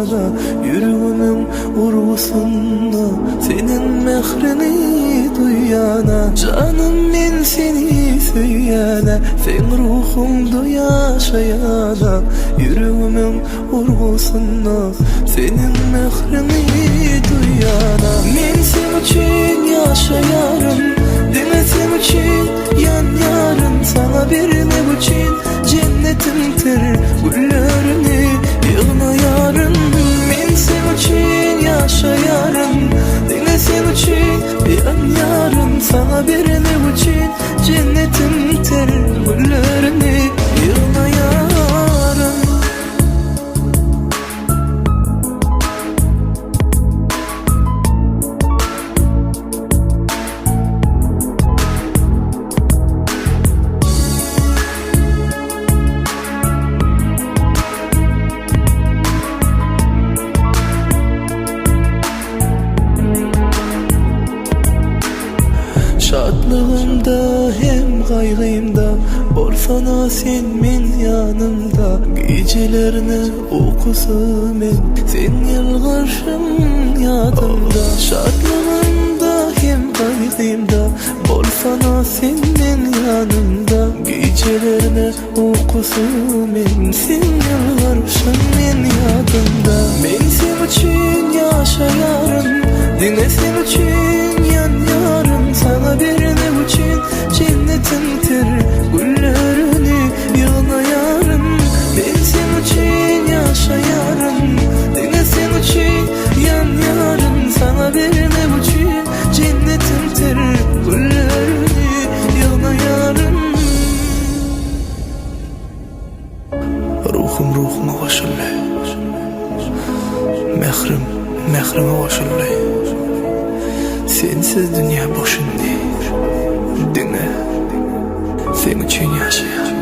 yaşayada, yüreğimin urgusunda senin mehrini duyana. Canım men seni söyyada, sen ruhumda yaşayada, yüreğimin urgusunda senin mehrini duyana. Men sen için yaşayarım, deme sen için yan yarın. Sana vermek için cennetimdir güllerini yığlayarım. Men sen için yaşayarım, deme sen için yan yarın. Sana vermek için cennetimdir güllerini yığlayarım. Şadlığımda hem kaygıyımda bolsana sen men yanımda. Gecelerini okusum ben sen yılgışım yadımda. Şadlığımda hem kaygıyımda bolsana sen men yanımda. Gecelerini okusum ben sen yılgışım men yadımda. Men sen için yaşayarım, dine sen için yan yarım. Sana vermek için cennetimdir güllerini yığlayarım. Ben sen için yaşayarım, dine sen için yan yarım. Sana vermek için cennetimdir güllerini yığlayarım. Ruhum ruhuma koşulay, mehrim mehrime koşulay. Sensiz dünya boşundu, dine sen için yaşayan.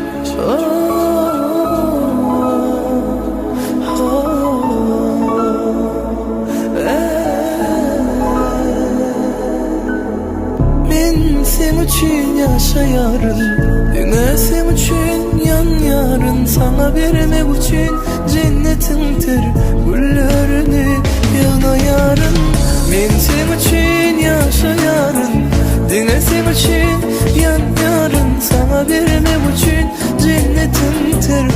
Ben sen için yaşayarım, dine sen için yan yarın. Sana vermek için cennetimdir güllerini yığlayarım. Ben sen için yaşayarım, dine sen için yan yarın. Sana vermek için cennetimdir